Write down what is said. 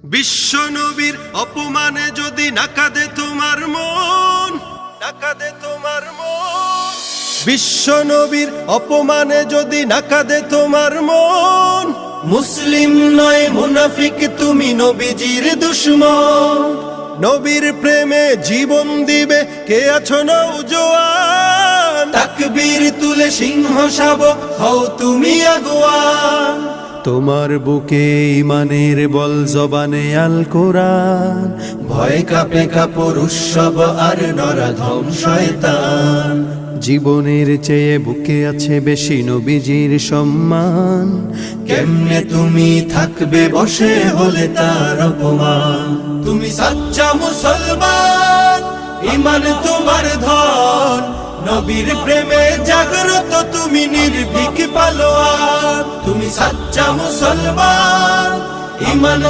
বিশ্ব নবীর অপমানে যদি না কাঁদে তোমার মন, না কাঁদে তোমার মন। বিশ্ব নবীর অপমানে যদি না কাঁদে তোমার মন, মুসলিম নয় মুনাফিক তুমি, নবীজির দুশমন। নবীর প্রেমে জীবন দিবে কে আছো নওজোয়ান, তাকবীর তুলে সিংহ শাবক হও তুমি আগুয়ান। তোমার বুকে ইমানের বল, জবানে আল কোরআন, ভয় কাঁপে কাপড় উৎসব আর নরাধম শয়তান। জীবনের চেয়ে বুকে আছে বেশি নবীজির সম্মান, কেমনে তুমি থাকবে বসে হলে তার অপমান। তুমি সাচ্চা মুসলমান, ইমান তোমার ধন, নবীর প্রেমে জাগ্রত তুমি নির্ভীক পালোয়ান। তুমি সাচ্চা মুসলমান, ইমান